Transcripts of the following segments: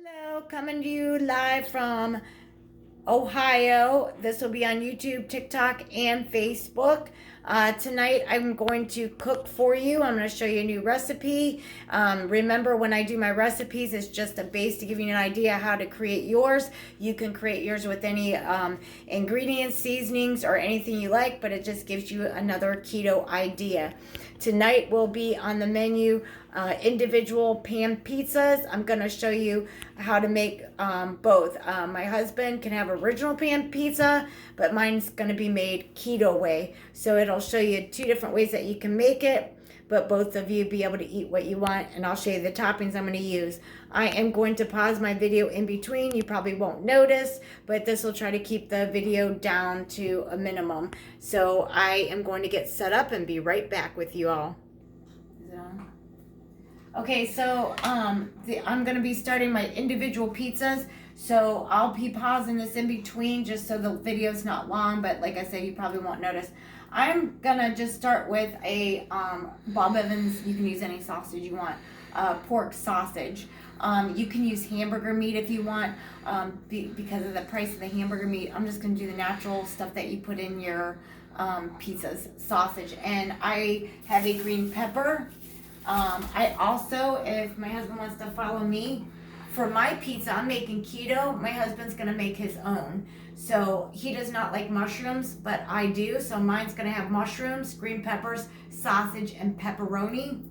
Hello, coming to you live from Ohio. This will be on YouTube, TikTok, and Facebook. Tonight I'm going to cook for you. I'm going to show you a new recipe. Remember, when I do my recipes, it's just a base to give you an idea how to create yours. You can create yours with any ingredients, seasonings, or anything you like, but it just gives you another keto idea. Tonight will be on the menu individual pan pizzas. I'm going to show you how to make both. My husband can have original pan pizza, but mine's going to be made keto way. So it'll show you two different ways that you can make it, but both of you be able to eat what you want, and I'll show you the toppings I'm going to use. I am going to pause my video in between. You probably won't notice, but this will try to keep the video down to a minimum. So I am going to get set up and be right back with you all. Is it on? Okay, so I'm going to be starting my individual pizzas. So I'll be pausing this in between just so the video's not long, but like I said, you probably won't notice. I'm going to just start with a Bob Evans. You can use any sausage you want. Pork sausage. You can use hamburger meat if you want, because of the price of the hamburger meat. I'm just going to do the natural stuff that you put in your pizzas, sausage. And I have a green pepper. I also, if my husband wants to follow me, for my pizza, I'm making keto. My husband's going to make his own. So he does not like mushrooms, but I do. So mine's going to have mushrooms, green peppers, sausage, and pepperoni.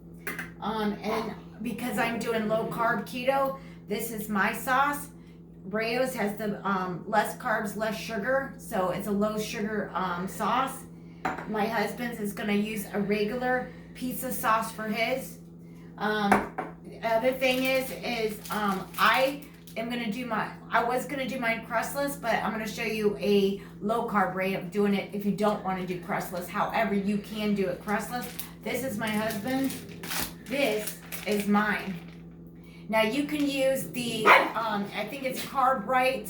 And because I'm doing low carb keto, this is my sauce. Rayo's has the less carbs, less sugar. So it's a low sugar sauce. My husband's is going to use a regular pizza sauce for his. The other thing is I was gonna do mine crustless, but I'm gonna show you a low carb way of doing it if you don't want to do crustless. However, you can do it crustless. This is my husband's. This is mine. Now you can use the I think it's Carb Right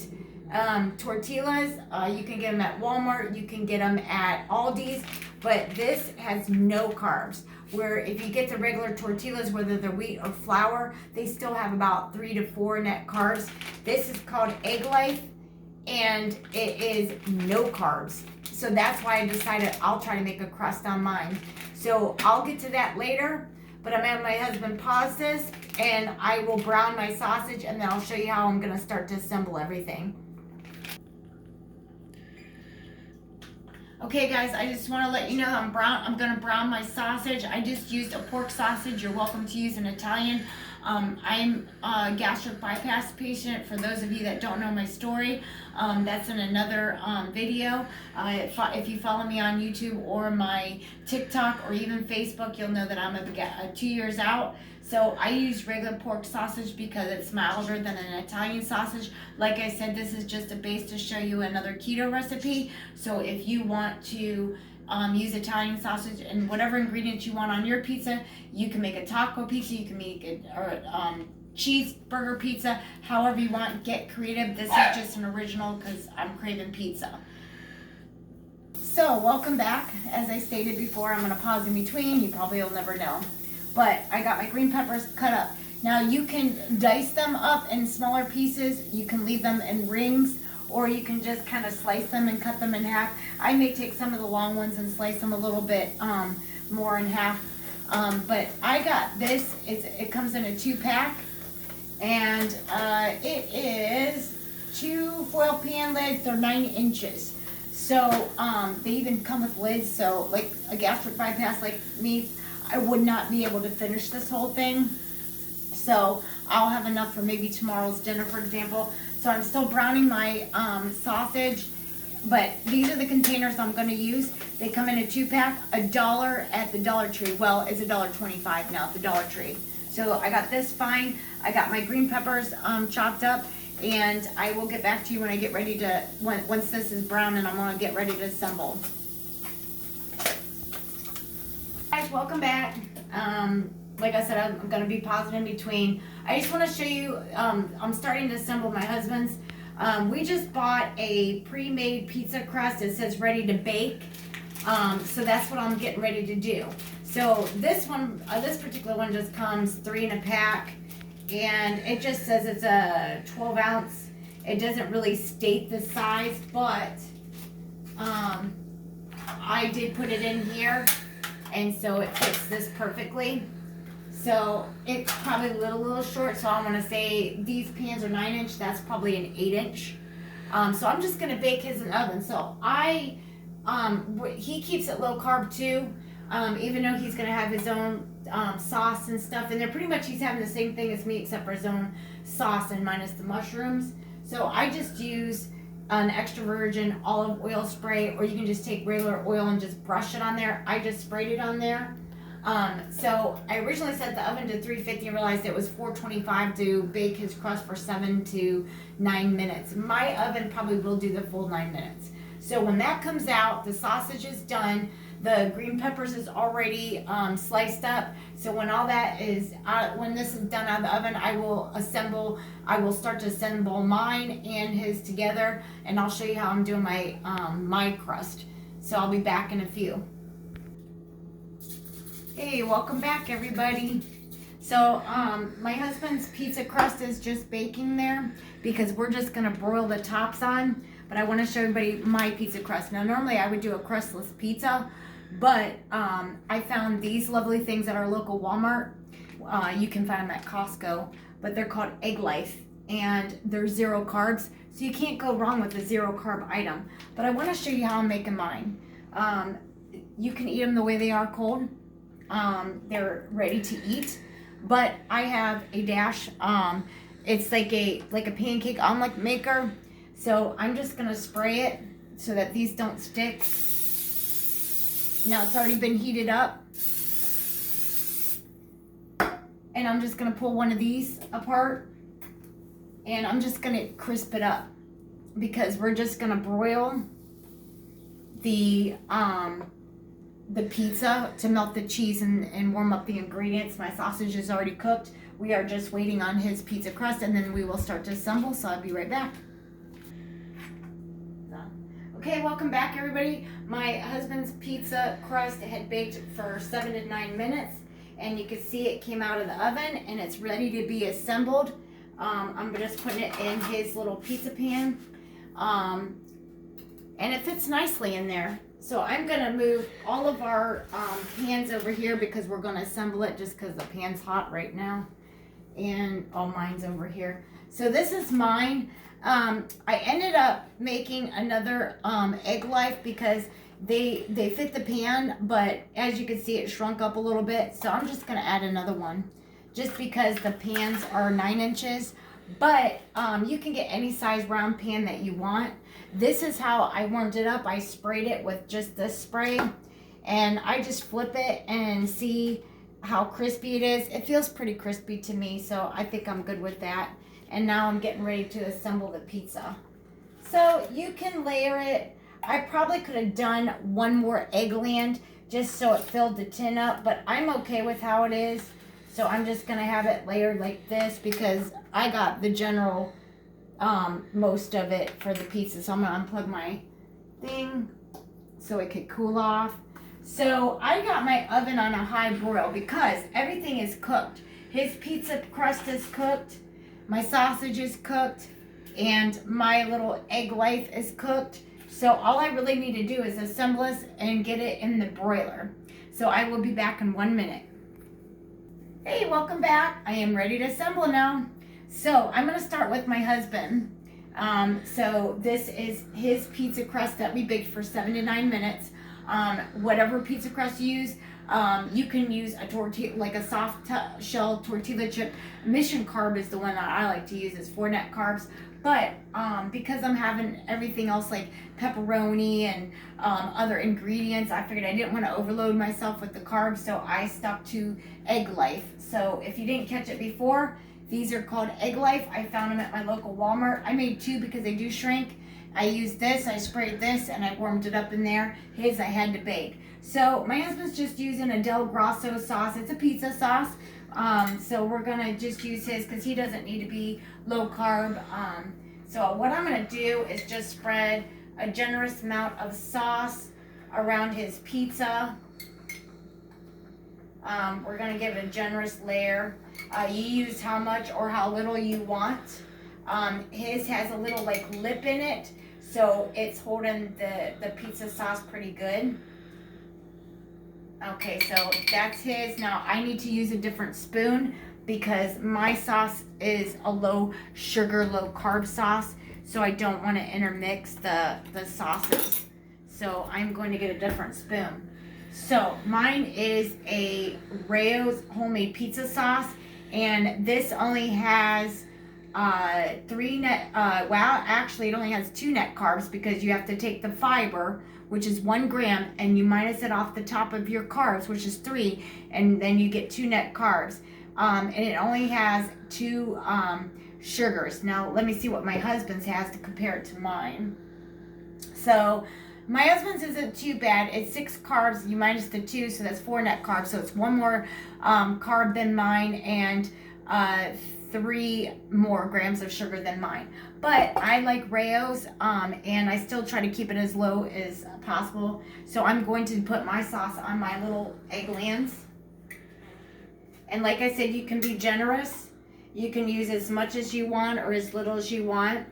tortillas. You can get them at Walmart. You can get them at Aldi's. But this has no carbs. Where if you get the regular tortillas, whether they're wheat or flour, they still have about 3 to 4 net carbs. This is called Egg Life, and it is no carbs. So that's why I decided I'll try to make a crust on mine. So I'll get to that later, but I'm having my husband pause this, and I will brown my sausage, and then I'll show you how I'm gonna start to assemble everything. Okay guys, I just want to let you know I'm going to brown my sausage. I just used a pork sausage. You're welcome to use an Italian. I'm a gastric bypass patient. For those of you that don't know my story, that's in another video. If you follow me on YouTube or my TikTok or even Facebook, you'll know that I'm 2 years out. So I use regular pork sausage because it's milder than an Italian sausage. Like I said, this is just a base to show you another keto recipe. So if you want to use Italian sausage and whatever ingredients you want on your pizza, you can make a taco pizza, you can make a cheeseburger pizza, however you want. Get creative. This is just an original because I'm craving pizza. So welcome back. As I stated before, I'm going to pause in between. You probably will never know. But I got my green peppers cut up. Now you can dice them up in smaller pieces. You can leave them in rings, or you can just kind of slice them and cut them in half. I may take some of the long ones and slice them a little bit more in half. But I got this. It comes in a 2-pack, and it is 2 foil pan lids. They're 9 inches. So they even come with lids. So like a gastric bypass like me, I would not be able to finish this whole thing. So I'll have enough for maybe tomorrow's dinner, for example. So I'm still browning my sausage, but these are the containers I'm going to use. They come in a 2-pack, $1 at the Dollar Tree. Well, it's $1.25 now at the Dollar Tree. So I got this fine. I got my green peppers chopped up, and I will get back to you when I get ready to, once this is brown, and I'm going to get ready to assemble. Guys, welcome back. Like I said, I'm going to be pausing in between. I just want to show you, I'm starting to assemble my husband's. We just bought a pre-made pizza crust. It says ready to bake. So that's what I'm getting ready to do. So this one, this particular one just comes 3 in a pack. and it just says it's a 12 ounce. It doesn't really state the size, but I did put it in here, and so it fits this perfectly. So it's probably a little short, so I want to say these pans are 9-inch. That's probably an 8-inch. So I'm just gonna bake his in the oven. So he keeps it low carb too, even though he's gonna have his own sauce and stuff. And they're pretty much, he's having the same thing as me except for his own sauce and minus the mushrooms. So I just use an extra virgin olive oil spray, or you can just take regular oil and just brush it on there. I just sprayed it on there. So I originally set the oven to 350 and realized it was 425 to bake his crust for 7 to 9 minutes. My oven probably will do the full 9 minutes. So when that comes out, the sausage is done. The green peppers is already sliced up. So when all that is, when this is done out of the oven, I will start to assemble mine and his together, and I'll show you how I'm doing my crust. So I'll be back in a few. Hey, welcome back everybody. So my husband's pizza crust is just baking there because we're just gonna broil the tops on, but I want to show everybody my pizza crust. Now normally I would do a crustless pizza, but I found these lovely things at our local Walmart. You can find them at Costco, but they're called Egg Life, and they're 0 carbs, so you can't go wrong with a 0 carb item. But I want to show you how I'm making mine. You can eat them the way they are cold. They're ready to eat, but I have a dash. It's like a pancake omelet maker. So I'm just gonna spray it so that these don't stick. Now it's already been heated up, and I'm just gonna pull one of these apart, and I'm just gonna crisp it up because we're just gonna broil the pizza to melt the cheese and warm up the ingredients. My sausage is already cooked. We are just waiting on his pizza crust, and then we will start to assemble, so I'll be right back. Okay, welcome back everybody. My husband's pizza crust had baked for 7 to 9 minutes, and you can see it came out of the oven and it's ready to be assembled. I'm just putting it in his little pizza pan, and it fits nicely in there. So I'm gonna move all of our pans over here because we're gonna assemble it just because the pan's hot right now. And all mine's over here. So this is mine. I ended up making another Egg Life because they fit the pan, but as you can see it shrunk up a little bit. So I'm just gonna add another one just because the pans are 9 inches. But you can get any size round pan that you want. This is how I warmed it up. I sprayed it with just this spray, and I just flip it and see how crispy it is. It feels pretty crispy to me, so I think I'm good with that. And now I'm getting ready to assemble the pizza. So you can layer it. I probably could have done one more eggland just so it filled the tin up, but I'm okay with how it is. So I'm just gonna have it layered like this because I got the general most of it for the pizza. So I'm gonna unplug my thing so it could cool off. So I got my oven on a high broil because everything is cooked. His pizza crust is cooked, my sausage is cooked, and my little Egg Life is cooked. So all I really need to do is assemble this and get it in the broiler. So I will be back in 1 minute. Hey, welcome back. I am ready to assemble now. So I'm gonna start with my husband. So this is his pizza crust that we baked for 7 to 9 minutes. Whatever pizza crust you use, you can use a tortilla, like a soft shell tortilla chip. Mission Carb is the one that I like to use. It's 4 net carbs. But because I'm having everything else like pepperoni and other ingredients, I figured I didn't want to overload myself with the carbs, so I stuck to Egg Life. So if you didn't catch it before, these are called Egg Life. I found them at my local Walmart. I made 2 because they do shrink. I used this, I sprayed this, and I warmed it up in there. His I had to bake. So my husband's just using a Del Grosso sauce. It's a pizza sauce. So we're gonna just use his because he doesn't need to be low carb. So what I'm gonna do is just spread a generous amount of sauce around his pizza. We're going to give it a generous layer. You use how much or how little you want. His has a little like lip in it, so it's holding the pizza sauce pretty good. Okay, so that's his. Now I need to use a different spoon because my sauce is a low sugar, low carb sauce, so I don't want to intermix the sauces. So I'm going to get a different spoon. So mine is a Rao's homemade pizza sauce, and this only has 3 net, well, actually it only has 2 net carbs because you have to take the fiber, which is 1 gram, and you minus it off the top of your carbs, which is 3, and then you get 2 net carbs. And it only has 2 sugars. Now let me see what my husband's has to compare it to mine. So my husband's isn't too bad. It's 6 carbs, you minus the 2, so that's 4 net carbs. So it's 1 more carb than mine, and 3 more grams of sugar than mine. But I like Rao's, and I still try to keep it as low as possible. So I'm going to put my sauce on my little Egglands. And like I said, you can be generous. You can use as much as you want or as little as you want.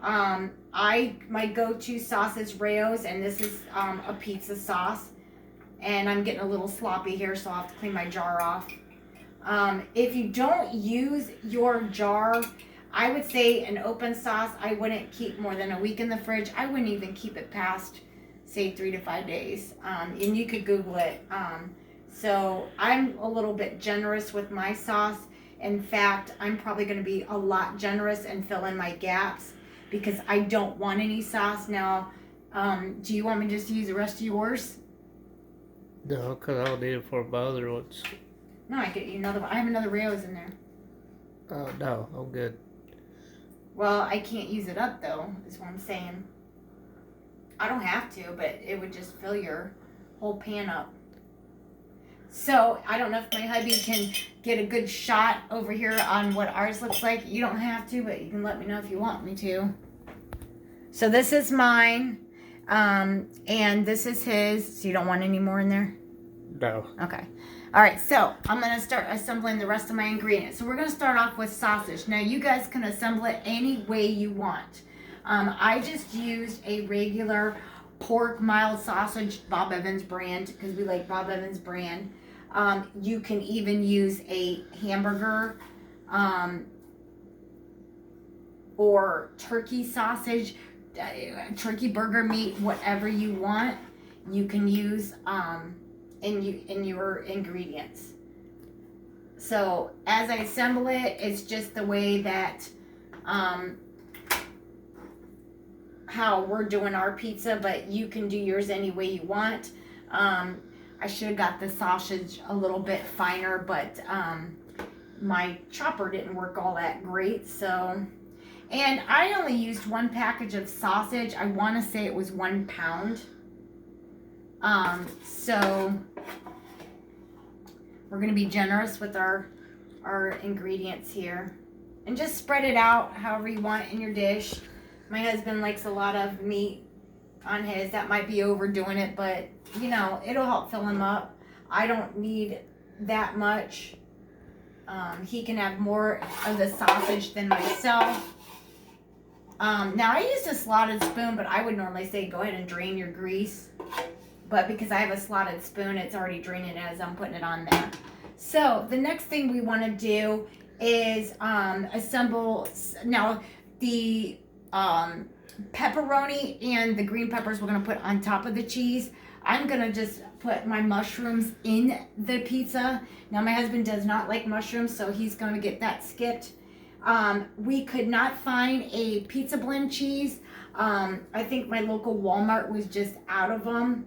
My go-to sauce is Rao's, and this is a pizza sauce. And I'm getting a little sloppy here, so I'll have to clean my jar off. If you don't use your jar, I would say an open sauce, I wouldn't keep more than a week in the fridge. I wouldn't even keep it past, say, 3 to 5 days. And you could Google it. So I'm a little bit generous with my sauce. In fact, I'm probably going to be a lot generous and fill in my gaps because I don't want any sauce. Now, do you want me to just use the rest of yours? No, because I'll need it for my other ones. No, I get you another one. I have another Rao's in there. No, I'm good. Well, I can't use it up though, is what I'm saying. I don't have to, but it would just fill your whole pan up. So, I don't know if my hubby can get a good shot over here on what ours looks like. You don't have to, but you can let me know if you want me to. So, this is mine, and this is his. So, you don't want any more in there? No. Okay. All right, so I'm going to start assembling the rest of my ingredients. So we're going to start off with sausage. Now, you guys can assemble it any way you want. I just used a regular pork mild sausage, Bob Evans brand, because we like Bob Evans brand. You can even use a hamburger or turkey sausage, turkey burger meat, whatever you want. You can use in your ingredients. So as I assemble it, it's just the way that how we're doing our pizza, but you can do yours any way you want. I should have got the sausage a little bit finer, but my chopper didn't work all that great. So, and I only used 1 package of sausage. I want to say it was 1 pound. So we're going to be generous with our ingredients here and just spread it out however you want in your dish. My husband likes a lot of meat on his. That might be overdoing it, but you know, it'll help fill him up. I don't need that much. He can have more of the sausage than myself. Now I used a slotted spoon, but I would normally say go ahead and drain your grease. But because I have a slotted spoon, it's already draining as I'm putting it on there. So the next thing we want to do is assemble. Now the pepperoni and the green peppers we're going to put on top of the cheese. I'm going to just put my mushrooms in the pizza. Now my husband does not like mushrooms, so he's going to get that skipped. We could not find a pizza blend cheese. I think my local Walmart was just out of them.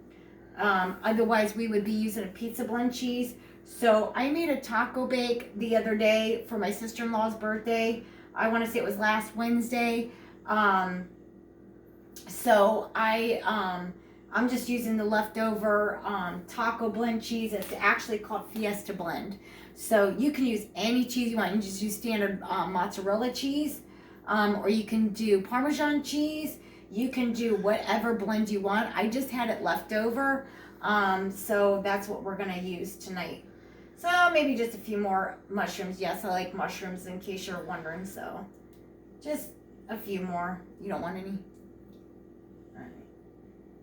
Otherwise we would be using a pizza blend cheese. So I made a taco bake the other day for my sister-in-law's birthday. I want to say it was last Wednesday. So I'm just using the leftover taco blend cheese. It's actually called Fiesta Blend. So you can use any cheese you want. You can just use standard mozzarella cheese, or you can do Parmesan cheese. You can do whatever blend you want. I just had it left over. So that's what we're gonna use tonight. So maybe just a few more mushrooms. Yes, I like mushrooms in case you're wondering. So just a few more. You don't want any? Alright.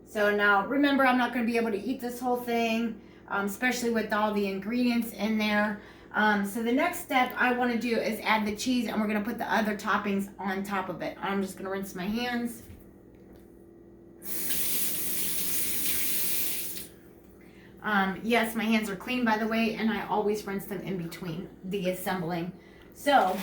So now remember, I'm not gonna be able to eat this whole thing, especially with all the ingredients in there. So the next step I want to do is add the cheese, and we're going to put the other toppings on top of it. I'm just going to rinse my hands. Yes, my hands are clean, by the way, and I always rinse them in between the assembling. So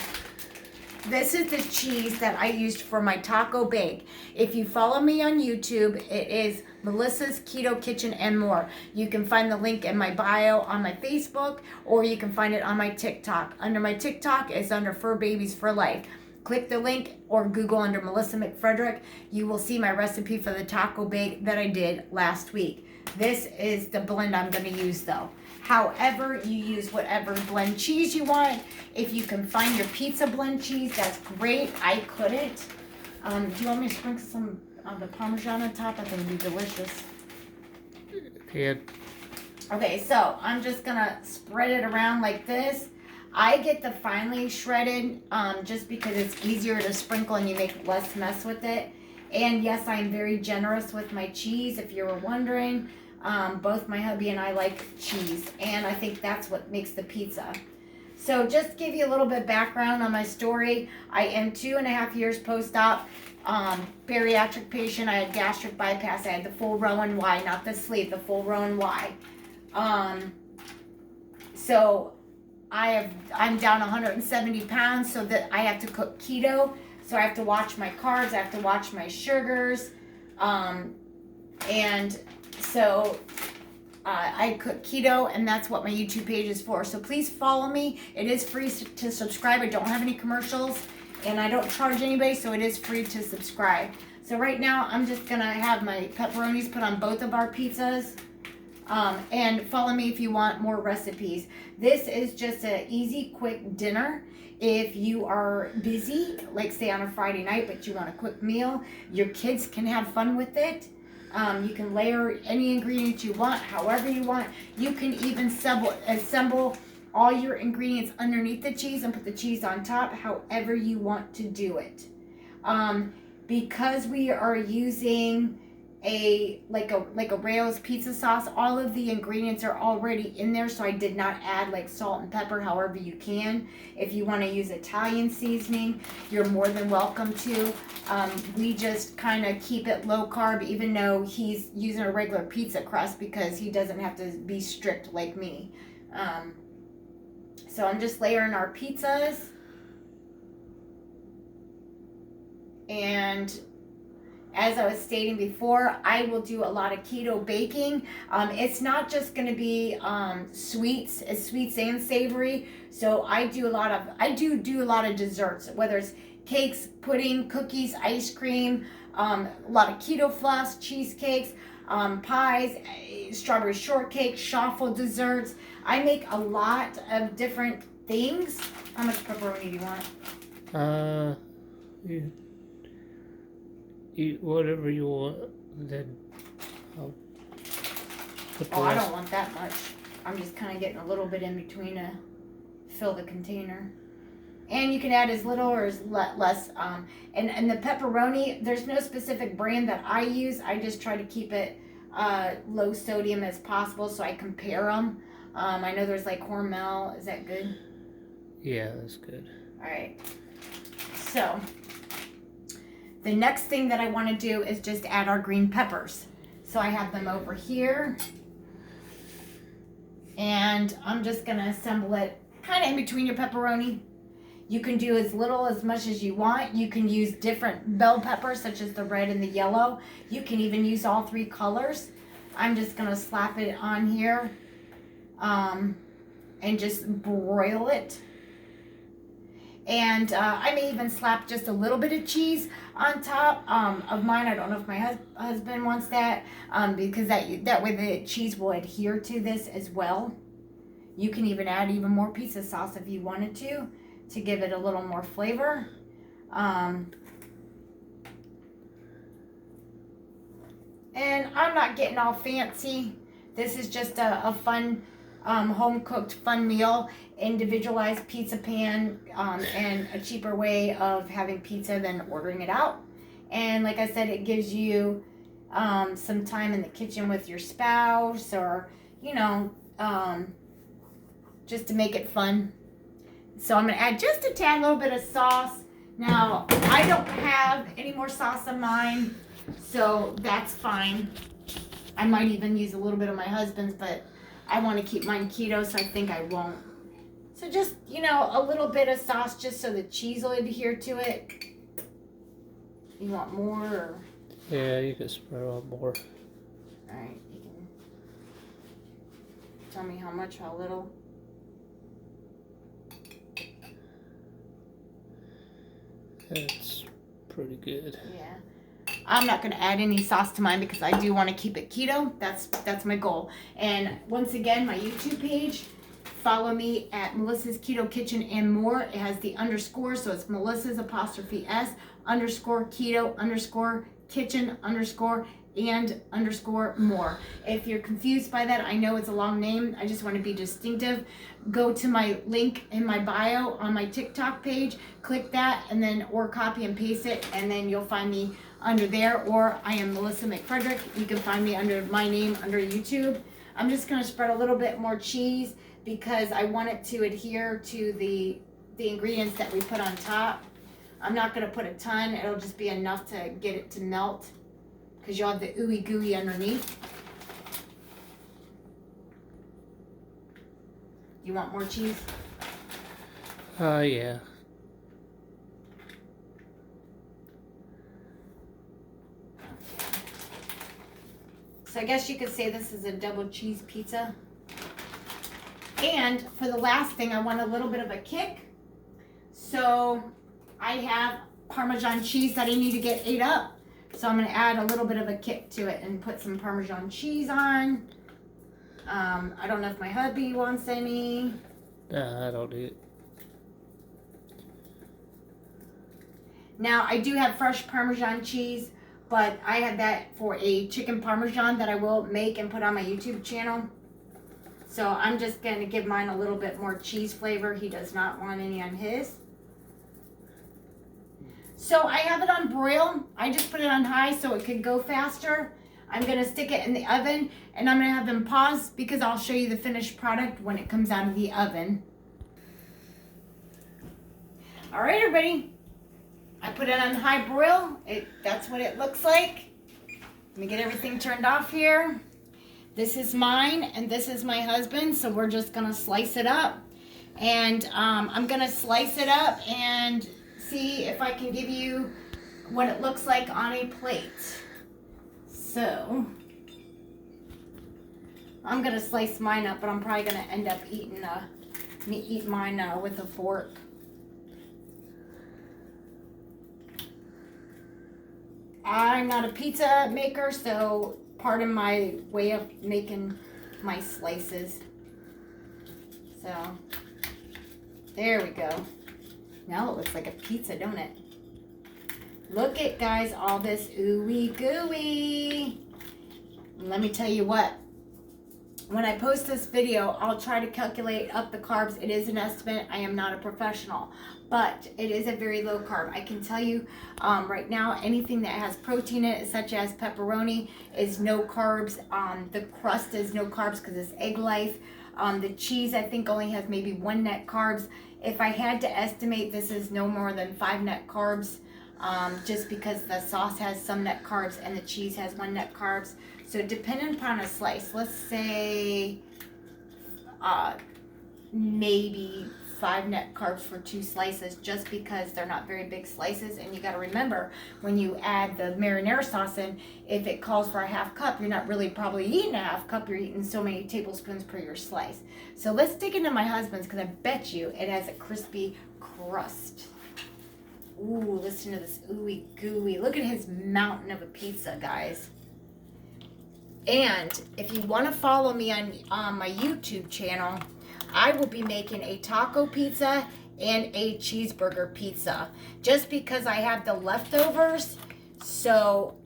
this is the cheese that I used for my taco bake. If you follow me on YouTube, it is Melissa's Keto Kitchen and More. You can find the link in my bio on my Facebook, or you can find it on my TikTok. Under my TikTok, it's under Fur Babies for Life. Click the link or Google under Melissa McFrederick. You will see my recipe for the taco bake that I did last week. This is the blend I'm going to use though. However, you use whatever blend cheese you want. If you can find your pizza blend cheese, that's great. I couldn't. Do you want me to sprinkle some of the Parmesan on top? I think it'd be delicious. Yeah. Okay, so I'm just gonna spread it around like this. I get the finely shredded just because it's easier to sprinkle and you make less mess with it. And yes, I am very generous with my cheese, if you were wondering. Both my hubby and I like cheese, and I think that's what makes the pizza. So just to give you a little bit of background on my story, I am 2.5 years post-op, bariatric patient. I had gastric bypass. I had the full Rowan Y, not the sleeve, the full Rowan Y. So I'm down 170 pounds, so that I have to cook keto. So I have to watch my carbs, I have to watch my sugars, and so I cook keto, and that's what my YouTube page is for. So please follow me. It is free to subscribe. I don't have any commercials, and I don't charge anybody, so it is free to subscribe. So right now, I'm just going to have my pepperonis put on both of our pizzas. And follow me if you want more recipes. This is just an easy, quick dinner. If you are busy, like say on a Friday night, but you want a quick meal, your kids can have fun with it. You can layer any ingredients you want, however you want. You can even assemble all your ingredients underneath the cheese and put the cheese on top, however you want to do it. Because we are using a Rao's pizza sauce, all of the ingredients are already in there, so I did not add like salt and pepper. However you can. If you want to use Italian seasoning, you're more than welcome to. We just kind of keep it low carb, even though he's using a regular pizza crust because he doesn't have to be strict like me. So I'm just layering our pizzas, and as I was stating before, I will do a lot of keto baking. It's not just going to be sweets. It's sweets and savory. So I do a lot of desserts, whether it's cakes, pudding, cookies, ice cream, a lot of keto fluffs, cheesecakes, pies, strawberry shortcake, shuffle desserts. I make a lot of different things. How much pepperoni do you want? Yeah. Eat whatever you want, then I'll put the I rest. don't want that much. I'm just kind of getting a little bit in between to fill the container. And you can add as little or as less. And the pepperoni, there's no specific brand that I use. I just try to keep it low sodium as possible, so I compare them. I know there's like Hormel. Is that good? Yeah, that's good. All right. So the next thing that I want to do is just add our green peppers. So I have them over here. And I'm just going to assemble it kind of in between your pepperoni. You can do as little as much as you want. You can use different bell peppers, such as the red and the yellow. You can even use all three colors. I'm just going to slap it on here and just broil it. And I may even slap just a little bit of cheese on top of mine. I don't know if my husband wants that because that way the cheese will adhere to this as well. You can even add even more pizza sauce if you wanted to give it a little more flavor. And I'm not getting all fancy. This is just a fun, home-cooked fun meal, individualized pizza pan, and a cheaper way of having pizza than ordering it out. And like I said, it gives you some time in the kitchen with your spouse, or, you know, just to make it fun. So I'm going to add just a tad little bit of sauce. Now, I don't have any more sauce on mine, so that's fine. I might even use a little bit of my husband's, but I want to keep mine keto, so I think I won't. So just, you know, a little bit of sauce just so the cheese will adhere to it. You want more? Or? Yeah, you can spread out more. Alright, you can tell me how much, how little. That's pretty good. Yeah. I'm not going to add any sauce to mine because I do want to keep it keto. That's my goal. And once again, my YouTube page, follow me at Melissa's Keto Kitchen and More. It has the underscore, so it's Melissa's _S _keto _kitchen and _more. If you're confused by that, I know it's a long name. I just want to be distinctive. Go to my link in my bio on my TikTok page, click that, and then or copy and paste it, and then you'll find me under there. Or I am Melissa McFrederick. You can find me under my name under YouTube. I'm just going to spread a little bit more cheese because I want it to adhere to the ingredients that we put on top. I'm not going to put a ton. It'll just be enough to get it to melt because you'll have the ooey gooey underneath. You want more cheese? Yeah. So I guess you could say this is a double cheese pizza. And for the last thing, I want a little bit of a kick. So I have Parmesan cheese that I need to get ate up. So I'm going to add a little bit of a kick to it and put some Parmesan cheese on. I don't know if my hubby wants any. Nah, I don't need it. Now, I do have fresh Parmesan cheese, but I had that for a chicken Parmesan that I will make and put on my YouTube channel. So I'm just going to give mine a little bit more cheese flavor. He does not want any on his. So I have it on broil. I just put it on high so it could go faster. I'm going to stick it in the oven, and I'm going to have them pause because I'll show you the finished product when it comes out of the oven. All right, everybody. I put it on high broil. That's what it looks like. Let me get everything turned off here. This is mine, and this is my husband's, so we're just going to slice it up. And I'm going to slice it up and see if I can give you what it looks like on a plate. So I'm going to slice mine up, but I'm probably going to end up eating mine with a fork. I'm not a pizza maker, so pardon my way of making my slices. So there we go. Now it looks like a pizza, don't it? Look at, guys, all this ooey gooey. Let me tell you what. When I post this video, I'll try to calculate up the carbs. It is an estimate. I am not a professional, but it is a very low carb. I can tell you right now, anything that has protein in it, such as pepperoni, is no carbs. The crust is no carbs because it's egg life. The cheese, I think, only has maybe 1 net carbs. If I had to estimate, this is no more than 5 net carbs, just because the sauce has some net carbs and the cheese has 1 net carbs. So depending upon a slice, let's say maybe 5 net carbs for 2 slices, just because they're not very big slices. And you got to remember, when you add the marinara sauce in, if it calls for a ½ cup, you're not really probably eating a ½ cup, you're eating so many tablespoons per your slice. So let's dig into my husband's, because I bet you it has a crispy crust. Ooh, listen to this ooey gooey. Look at his mountain of a pizza, guys. And if you want to follow me on my YouTube channel, I will be making a taco pizza and a cheeseburger pizza, just because I have the leftovers. So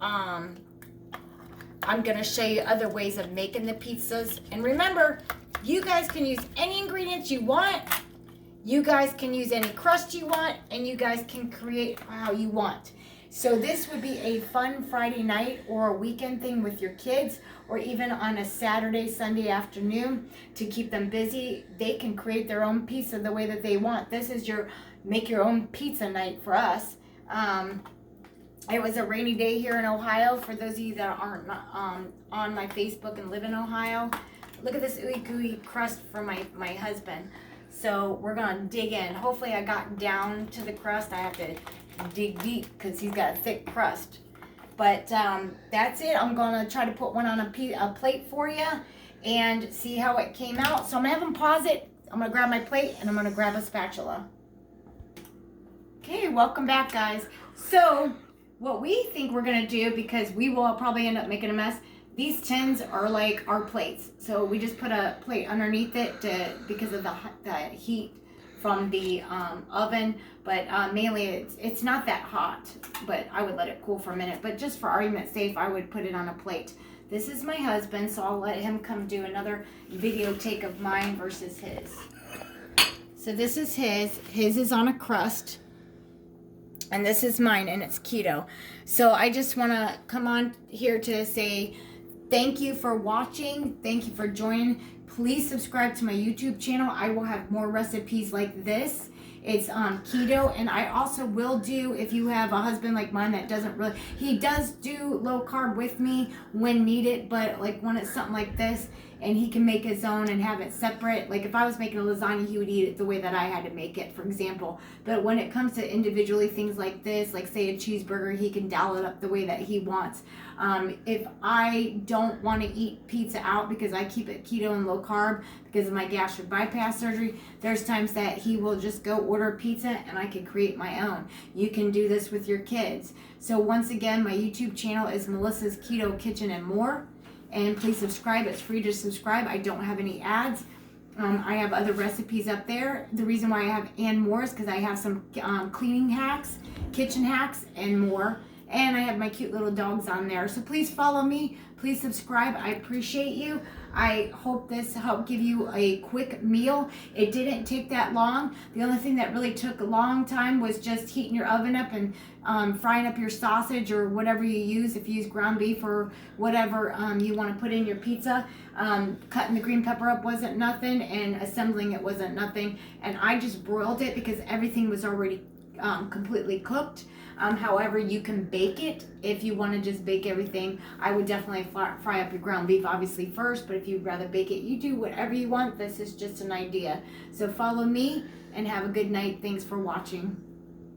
I'm going to show you other ways of making the pizzas. And remember, you guys can use any ingredients you want. You guys can use any crust you want, and you guys can create how you want. So this would be a fun Friday night or a weekend thing with your kids, or even on a Saturday, Sunday afternoon to keep them busy. They can create their own pizza the way that they want. This is your make your own pizza night for us. It was a rainy day here in Ohio. For those of you that aren't on my Facebook and live in Ohio, look at this ooey gooey crust for my husband. So we're gonna dig in. Hopefully I got down to the crust. I have to dig deep because he's got a thick crust. But that's it. I'm gonna try to put one on a plate for you and see how it came out. So I'm gonna have him pause it. I'm gonna grab my plate and I'm gonna grab a spatula. Okay, welcome back, guys. So what we think we're gonna do, because we will probably end up making a mess, these tins are like our plates. So we just put a plate underneath it because of the heat from the oven. But mainly it's not that hot, but I would let it cool for a minute. But just for argument's sake, I would put it on a plate. This is my husband, so I'll let him come do another video take of mine versus his. So this is his. His is on a crust. And this is mine, and it's keto. So I just want to come on here to say thank you for watching. Thank you for joining. Please subscribe to my YouTube channel. I will have more recipes like this. It's keto, and I also will do, if you have a husband like mine that doesn't really, he does do low carb with me when needed, but like when it's something like this, and he can make his own and have it separate. Like if I was making a lasagna, he would eat it the way that I had to make it, for example. But when it comes to individually things like this, like say a cheeseburger, he can dial it up the way that he wants. If I don't want to eat pizza out because I keep it keto and low carb because of my gastric bypass surgery, there's times that he will just go order pizza and I can create my own. You can do this with your kids. So once again, my YouTube channel is Melissa's Keto Kitchen and More. And please subscribe. It's free to subscribe. I don't have any ads. I have other recipes up there. The reason why I have and more is because I have some cleaning hacks, kitchen hacks, and more. And I have my cute little dogs on there. So please follow me. Please subscribe. I appreciate you. I hope this helped give you a quick meal. It didn't take that long. The only thing that really took a long time was just heating your oven up and frying up your sausage or whatever you use. If you use ground beef or whatever you want to put in your pizza. Cutting the green pepper up wasn't nothing, and assembling it wasn't nothing. And I just broiled it because everything was already completely cooked. However, you can bake it if you want to just bake everything. I would definitely fry up your ground beef obviously first, but if you'd rather bake it, you do whatever you want. This is just an idea. So follow me and have a good night. Thanks for watching.